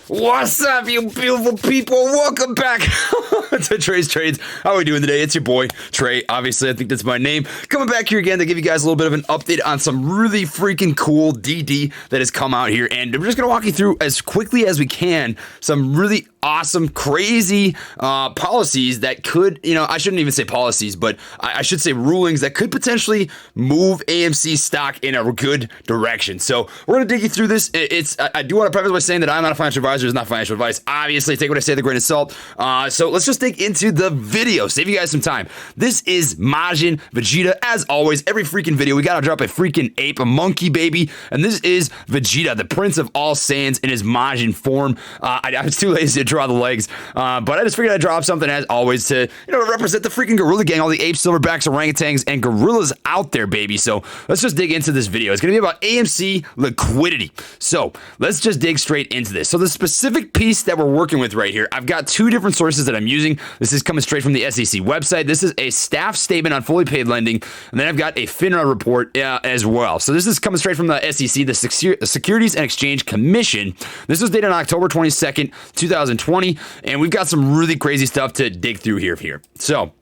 What's up, you beautiful people? Welcome back to Trey's Trades. How are we doing today? It's your boy, Trey. Obviously, I think that's my name. Coming back here again to give you guys a little bit of an update on some really freaking cool DD that has come out here. And I'm just going to walk you through as quickly as we can some really awesome, crazy policies that could, I shouldn't even say policies, but I should say rulings that could potentially move AMC stock in a good direction. So we're going to dig you through this. I do want to preface by saying that I'm not a financial advisor. It's not financial advice. Obviously, take what I say with a grain of salt. So let's just dig into the video. Save you guys some time. This is Majin Vegeta. As always, every freaking video, we got to drop a freaking ape, a monkey baby. And this is Vegeta, the prince of all Saiyans in his Majin form. I was too lazy to draw the legs, but I just figured I'd drop something as always to, represent the freaking gorilla gang, all the apes, silverbacks, orangutans, and gorillas out there, baby. So let's just dig into this video. It's going to be about AMC liquidity. So let's just dig straight into this. So the specific piece that we're working with right here, I've got two different sources that I'm using. This is coming straight from the SEC website. This is a staff statement on fully paid lending, and then I've got a FINRA report as well. So this is coming straight from the SEC, the Securities and Exchange Commission. This was dated on October 22nd, 2020, and we've got some really crazy stuff to dig through here. So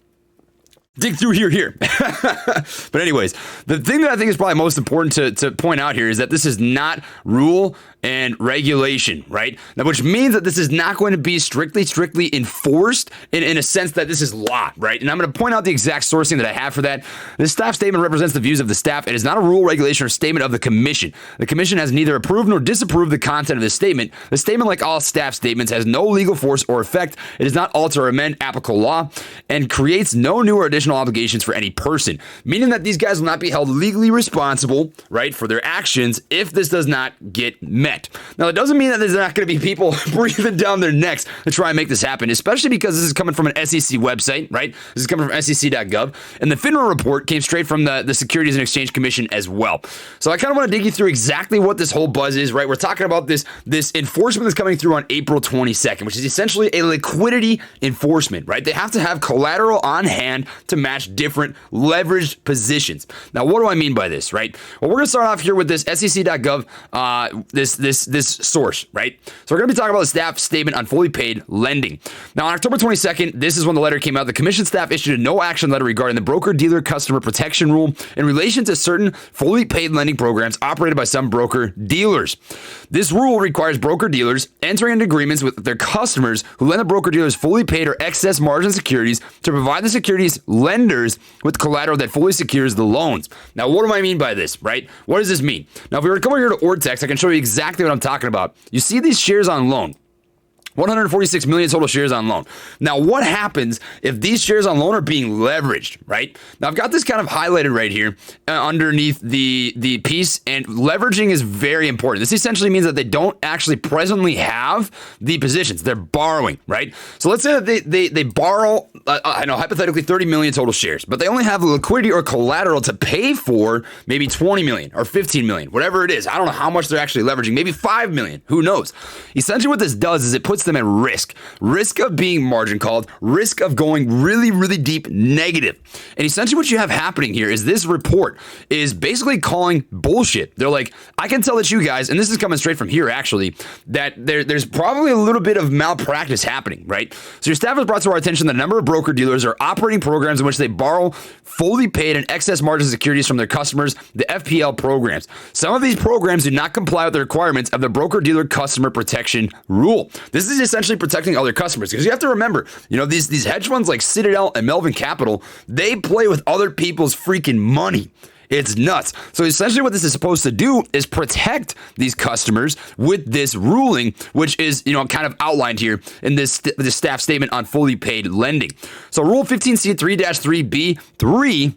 dig through here. But anyways, the thing that I think is probably most important to point out here is that this is not rule and regulation, right? Now, which means that this is not going to be strictly enforced in a sense that this is law, right? And I'm going to point out the exact sourcing that I have for that. This staff statement represents the views of the staff. It is not a rule, regulation, or statement of the commission. The commission has neither approved nor disapproved the content of this statement. The statement, like all staff statements, has no legal force or effect. It does not alter or amend applicable law and creates no new or additional obligations for any person, meaning that these guys will not be held legally responsible, right, for their actions if this does not get met. Now, it doesn't mean that there's not going to be people breathing down their necks to try and make this happen, especially because this is coming from an SEC website, right? This is coming from SEC.gov, and the FINRA report came straight from the Securities and Exchange Commission as well. So I kind of want to dig you through exactly what this whole buzz is, right? We're talking about this enforcement that's coming through on April 22nd, which is essentially a liquidity enforcement, right? They have to have collateral on hand to match different leveraged positions. Now, what do I mean by this, right? Well, we're going to start off here with this SEC.gov, this source, right? So we're going to be talking about the staff statement on fully paid lending. Now, on October 22nd, this is when the letter came out. The commission staff issued a no action letter regarding the broker-dealer customer protection rule in relation to certain fully paid lending programs operated by some broker-dealers. This rule requires broker-dealers entering into agreements with their customers who lend the broker-dealers fully paid or excess margin securities to provide the securities lenders with collateral that fully secures the loans. Now, what do I mean by this, right? What does this mean? Now, if we were to come over here to Ortex, I can show you exactly what I'm talking about. You see these shares on loan. 146 million total shares on loan. Now, what happens if these shares on loan are being leveraged, right? Now, I've got this kind of highlighted right here underneath the piece, and leveraging is very important. This essentially means that they don't actually presently have the positions. They're borrowing, right? So let's say that they borrow, I know, hypothetically 30 million total shares, but they only have the liquidity or collateral to pay for maybe 20 million or 15 million, whatever it is. I don't know how much they're actually leveraging, maybe 5 million, who knows? Essentially what this does is it puts them at risk of being margin called, risk of going really deep negative. And essentially what you have happening here is this report is basically calling bullshit. They're like, I can tell that you guys, and this is coming straight from here actually, that there's probably a little bit of malpractice happening, right? So your staff has brought to our attention that a number of broker dealers are operating programs in which they borrow fully paid and excess margin securities from their customers, the FPL programs. Some of these programs do not comply with the requirements of the broker dealer customer protection rule. This is essentially protecting other customers, because you have to remember, these hedge funds like Citadel and Melvin Capital, they play with other people's freaking money. It's nuts. So essentially what this is supposed to do is protect these customers with this ruling, which is, kind of outlined here in this staff statement on fully paid lending. So Rule 15C3-3B3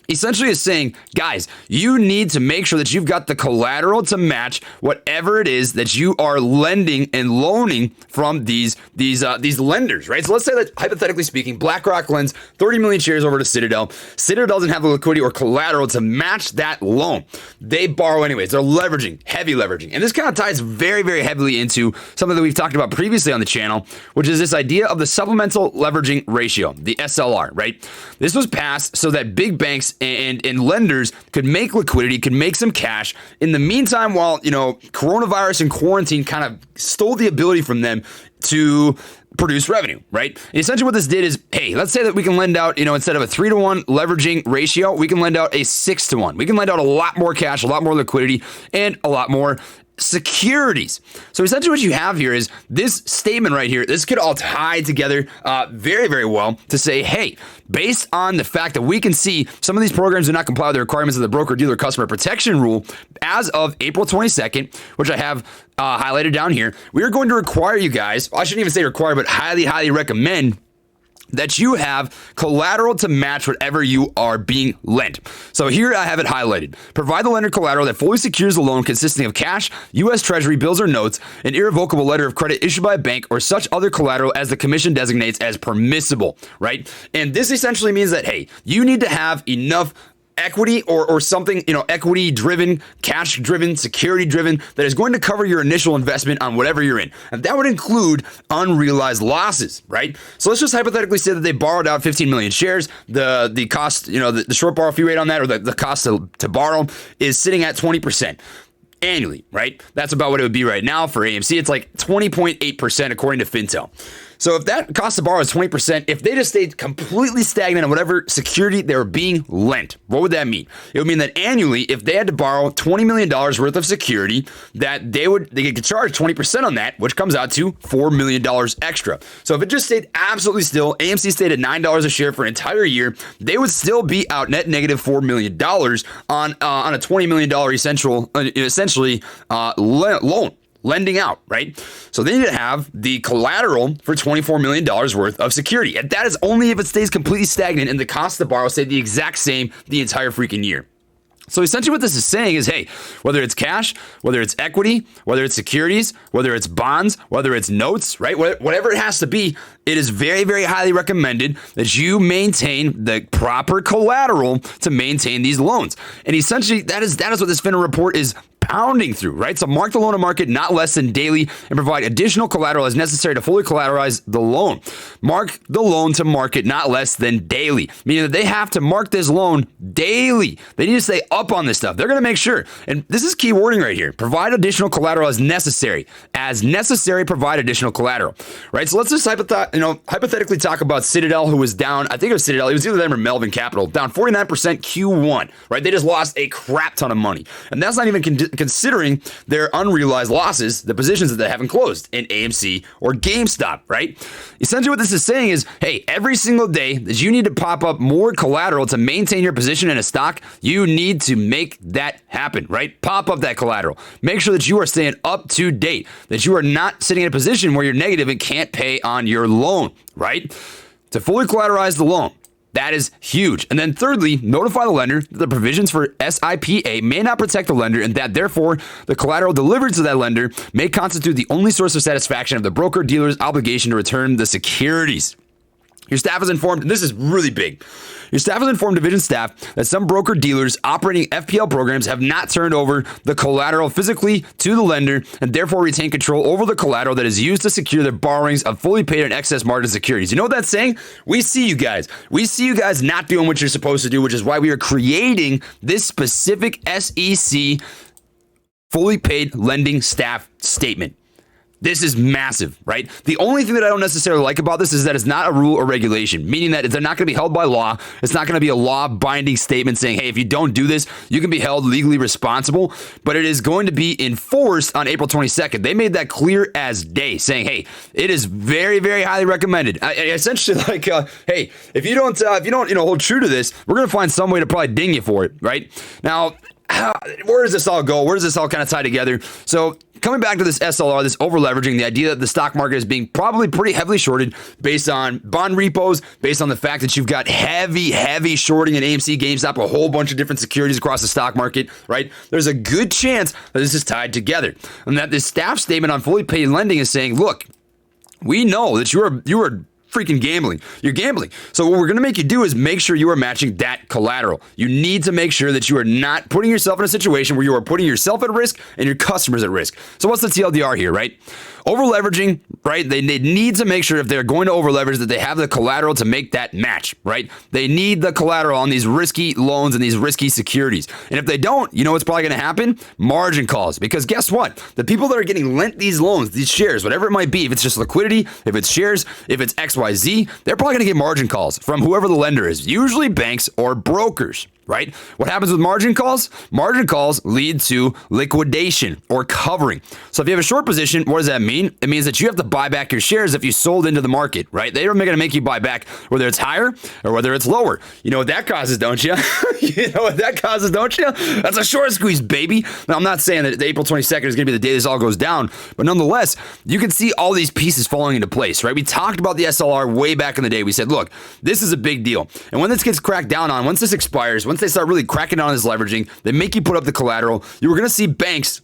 essentially is saying, guys, you need to make sure that you've got the collateral to match whatever it is that you are lending and loaning from these lenders, right? So let's say that, hypothetically speaking, BlackRock lends 30 million shares over to Citadel. Citadel doesn't have the liquidity or collateral to match that loan. They borrow anyways. They're leveraging, heavy leveraging. And this kind of ties very, very heavily into something that we've talked about previously on the channel, which is this idea of the supplemental leveraging ratio, the SLR, right? This was passed so that big banks and lenders could make liquidity, could make some cash. In the meantime, while, coronavirus and quarantine kind of stole the ability from them to produce revenue, right? And essentially what this did is, hey, let's say that we can lend out, instead of a 3-to-1 leveraging ratio, we can lend out a 6-to-1. We can lend out a lot more cash, a lot more liquidity, and a lot more securities. So essentially what you have here is this statement right here. This could all tie together very, very well to say, hey, based on the fact that we can see some of these programs do not comply with the requirements of the broker-dealer customer protection rule as of April 22nd, which I have highlighted down here, we are going to require you guys, I shouldn't even say require, but highly, highly recommend that you have collateral to match whatever you are being lent. So here I have it highlighted. Provide the lender collateral that fully secures the loan consisting of cash, U.S. Treasury bills or notes, an irrevocable letter of credit issued by a bank, or such other collateral as the commission designates as permissible, right? And this essentially means that, hey, you need to have enough equity or something, equity driven, cash driven, security driven that is going to cover your initial investment on whatever you're in. And that would include unrealized losses, right? So let's just hypothetically say that they borrowed out 15 million shares. The cost, the short borrow fee rate on that, or the cost to borrow, is sitting at 20% annually, right? That's about what it would be right now for AMC. It's like 20.8% according to Fintel. So if that cost to borrow is 20%, if they just stayed completely stagnant on whatever security they were being lent, what would that mean? It would mean that annually, if they had to borrow $20 million worth of security, that they could charge 20% on that, which comes out to $4 million extra. So if it just stayed absolutely still, AMC stayed at $9 a share for an entire year, they would still be out net negative $4 million on a $20 million essentially loan. Lending out, right? So they need to have the collateral for $24 million worth of security. And that is only if it stays completely stagnant and the cost to borrow stay the exact same the entire freaking year. So essentially what this is saying is, hey, whether it's cash, whether it's equity, whether it's securities, whether it's bonds, whether it's notes, right? Whatever it has to be, it is very, very highly recommended that you maintain the proper collateral to maintain these loans. And essentially that is what this FINRA report is pounding through, right? So mark the loan to market not less than daily and provide additional collateral as necessary to fully collateralize the loan. Mark the loan to market not less than daily, meaning that they have to mark this loan daily. They need to stay up on this stuff. They're going to make sure, and this is key wording right here, provide additional collateral as necessary. As necessary, provide additional collateral, right? So let's just hypothetically talk about Citadel, who was down, I think it was Citadel, it was either them or Melvin Capital, down 49% Q1, right? They just lost a crap ton of money. And that's not even considering their unrealized losses, the positions that they haven't closed in AMC or GameStop, right? Essentially what this is saying is, hey, every single day that you need to pop up more collateral to maintain your position in a stock, you need to make that happen, right? Pop up that collateral. Make sure that you are staying up to date, that you are not sitting in a position where you're negative and can't pay on your loan, right? To fully collateralize the loan. That is huge. And then thirdly, notify the lender that the provisions for SIPA may not protect the lender and that therefore the collateral delivered to that lender may constitute the only source of satisfaction of the broker-dealer's obligation to return the securities. Your staff is informed, and this is really big. Your staff has informed division staff that some broker-dealers operating FPL programs have not turned over the collateral physically to the lender and therefore retain control over the collateral that is used to secure their borrowings of fully paid and excess margin securities. You know what that's saying? We see you guys. We see you guys not doing what you're supposed to do, which is why we are creating this specific SEC fully paid lending staff statement. This is massive, right? The only thing that I don't necessarily like about this is that it's not a rule or regulation, meaning that they're not going to be held by law. It's not going to be a law-binding statement saying, hey, if you don't do this, you can be held legally responsible, but it is going to be enforced on April 22nd. They made that clear as day, saying, hey, it is very, very highly recommended. Essentially, like, hey, if you don't hold true to this, we're going to find some way to probably ding you for it, right? Now, where does this all go? Where does this all kind of tie together? So coming back to this SLR, this over leveraging, the idea that the stock market is being probably pretty heavily shorted based on bond repos, based on the fact that you've got heavy shorting in AMC, GameStop, a whole bunch of different securities across the stock market, right? There's a good chance that this is tied together and that this staff statement on fully paid lending is saying, look, we know that you are freaking gambling. You're gambling. So what we're going to make you do is make sure you are matching that collateral. You need to make sure that you are not putting yourself in a situation where you are putting yourself at risk and your customers at risk. So what's the TLDR here, right? Over leveraging, right? They need to make sure if they're going to over leverage that they have the collateral to make that match, right? They need the collateral on these risky loans and these risky securities. And if they don't, you know what's probably going to happen? Margin calls. Because guess what? The people that are getting lent these loans, these shares, whatever it might be, if it's just liquidity, if it's shares, if it's XYZ, they're probably going to get margin calls from whoever the lender is, usually banks or brokers. Right? What happens with margin calls? Margin calls lead to liquidation or covering. So if you have a short position, what does that mean? It means that you have to buy back your shares if you sold into the market, right? They're going to make you buy back whether it's higher or whether it's lower. You know what that causes, don't you? You know what that causes, don't you? That's a short squeeze, baby. Now, I'm not saying that April 22nd is going to be the day this all goes down, but nonetheless, you can see all these pieces falling into place, right? We talked about the SLR way back in the day. We said, look, this is a big deal. And when this gets cracked down on, once this expires, once they start really cracking down on this leveraging, they make you put up the collateral. You were going to see banks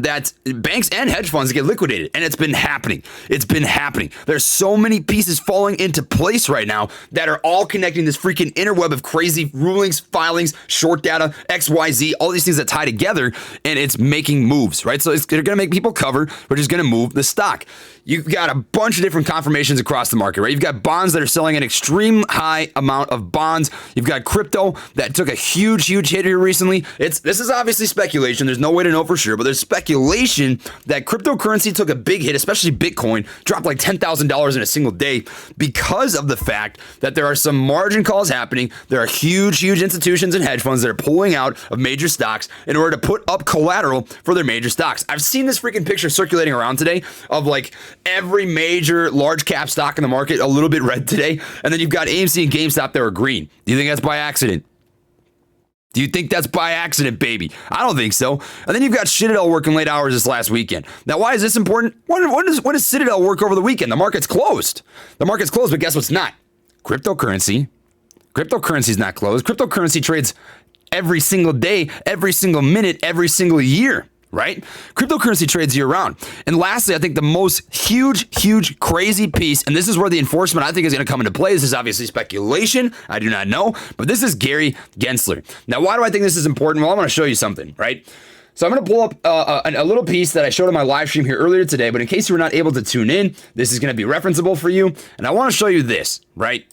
and hedge funds get liquidated. And it's been happening. It's been happening. There's so many pieces falling into place right now that are all connecting this freaking interweb of crazy rulings, filings, short data, XYZ, all these things that tie together, and it's making moves, right? So they're going to make people cover, which is going to move the stock. You've got a bunch of different confirmations across the market, right? You've got bonds that are selling an extreme high amount of bonds. You've got crypto that took a huge hit here recently. This is obviously speculation. There's no way to know for sure, but there's speculation that cryptocurrency took a big hit, especially Bitcoin, dropped like $10,000 in a single day because of the fact that there are some margin calls happening. There are huge institutions and hedge funds that are pulling out of major stocks in order to put up collateral for their major stocks. I've seen this freaking picture circulating around today of like every major large cap stock in the market a little bit red today, and then you've got AMC and GameStop that are green. Do you think that's by accident? Do you think that's by accident, baby? I don't think so. And then you've got Citadel working late hours this last weekend. Now, why is this important? When does Citadel work over the weekend? The market's closed. The market's closed, but guess what's not? Cryptocurrency. Cryptocurrency's not closed. Cryptocurrency trades every single day, every single minute, every single year. Right? Cryptocurrency trades year round. And lastly, I think the most huge, crazy piece, and this is where the enforcement I think is going to come into play. This is obviously speculation. I do not know, but this is Gary Gensler. Now, why do I think this is important? Well, I want to show you something, right? So I'm going to pull up a little piece that I showed on my live stream here earlier today, but in case you were not able to tune in, this is going to be referenceable for you. And I want to show you this, right?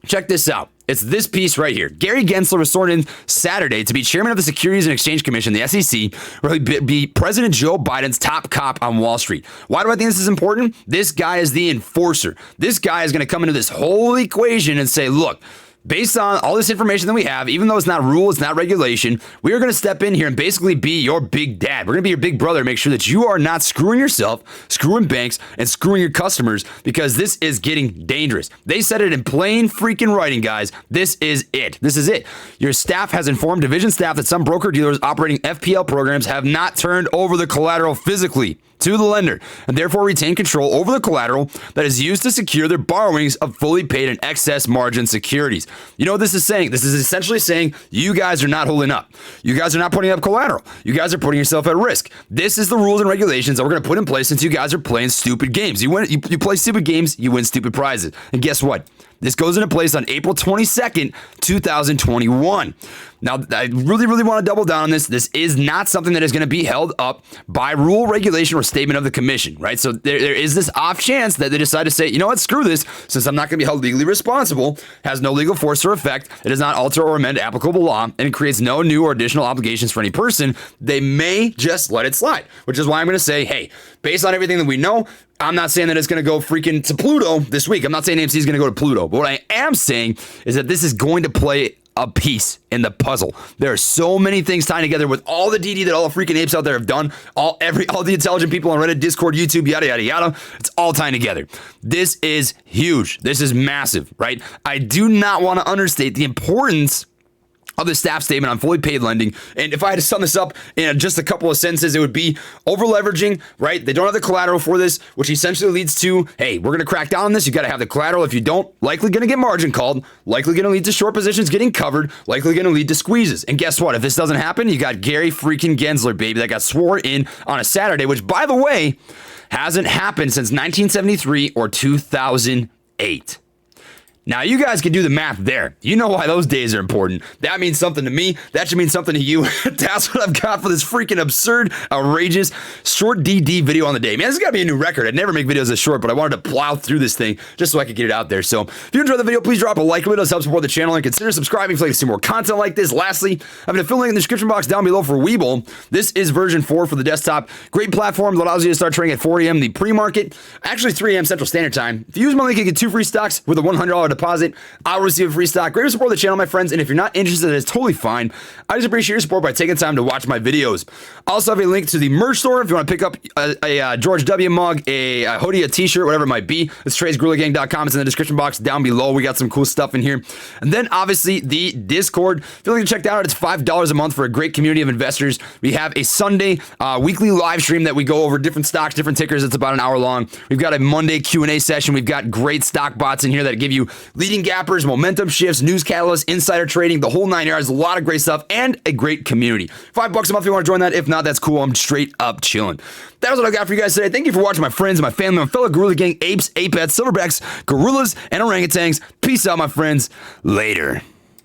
Check this out. It's this piece right here. Gary Gensler was sworn in Saturday to be chairman of the Securities and Exchange Commission, the SEC, where he'll be President Joe Biden's top cop on Wall Street. Why do I think this is important? This guy is the enforcer. This guy is going to come into this whole equation and say, look, based on all this information that we have, even though it's not rule, it's not regulation, we are going to step in here and basically be your big dad. We're going to be your big brother, make sure that you are not screwing yourself, screwing banks, and screwing your customers, because this is getting dangerous. They said it in plain freaking writing, guys. This is it. This is it. Your staff has informed division staff that some broker-dealers operating FPL programs have not turned over the collateral physically to the lender, and therefore retain control over the collateral that is used to secure their borrowings of fully paid and excess margin securities. You know what this is saying? This is essentially saying you guys are not holding up. You guys are not putting up collateral. You guys are putting yourself at risk. This is the rules and regulations that we're going to put in place since you guys are playing stupid games. You play stupid games, you win stupid prizes. And guess what? This goes into place on April 22nd, 2021. Now, I really want to double down on this. This is not something that is going to be held up by rule, regulation, or statement of the commission, right? So there is this off chance that they decide to say, you know what, screw this, since I'm not going to be held legally responsible, has no legal force or effect, it does not alter or amend applicable law, and it creates no new or additional obligations for any person, they may just let it slide, which is why I'm going to say, hey, based on everything that we know, I'm not saying that it's going to go freaking to Pluto this week. I'm not saying AMC is going to go to Pluto. But what I am saying is that this is going to play a piece in the puzzle. There are so many things tying together with all the DD that all the freaking apes out there have done, all the intelligent people on Reddit, Discord, YouTube, yada. It's all tying together. This is huge. This is massive, right? I do not want to understate the importance of the staff statement on fully paid lending. And if I had to sum this up in just a couple of sentences, it would be over leveraging, right? They don't have the collateral for this, which essentially leads to, hey, we're going to crack down on this. You got to have the collateral. If you don't, likely going to get margin called, likely going to lead to short positions getting covered, likely going to lead to squeezes. And guess what? If this doesn't happen, you got Gary freaking Gensler, baby, that got sworn in on a Saturday, which, by the way, hasn't happened since 1973 or 2008. Now, you guys can do the math there. You know why those days are important. That means something to me. That should mean something to you. That's what I've got for this freaking absurd, outrageous, short DD video on the day. Man, this has got to be a new record. I'd never make videos this short, but I wanted to plow through this thing just so I could get it out there. So if you enjoyed the video, please drop a like. It does help support the channel, and consider subscribing if you'd like to see more content like this. Lastly, I have an affiliate link in the description box down below for Webull. This is version 4 for the desktop. Great platform that allows you to start trading at 4 a.m. the pre-market, actually 3 a.m. Central Standard Time. If you use my link, you get 2 free stocks with a $100 deposit. I'll receive a free stock. Great to support the channel, my friends, and if you're not interested, it's totally fine. I just appreciate your support by taking time to watch my videos. I also have a link to the merch store if you want to pick up a George W. mug, a hoodie, a t-shirt, whatever it might be. It's TradeGorillaGang.com. It's in the description box down below. We got some cool stuff in here. And then, obviously, the Discord. If you're looking to check that out, it's $5 a month for a great community of investors. We have a Sunday weekly live stream that we go over different stocks, different tickers. It's about an hour long. We've got a Monday Q&A session. We've got great stock bots in here that give you leading gappers, momentum shifts, news catalysts, insider trading, the whole 9 yards, a lot of great stuff, and a great community. $5 a month if you want to join that. If not, that's cool. I'm straight up chilling. That was what I got for you guys today. Thank you for watching, my friends, my family, my fellow Gorilla Gang apes, apettes, silverbacks, gorillas, and orangutans. Peace out, my friends. Later.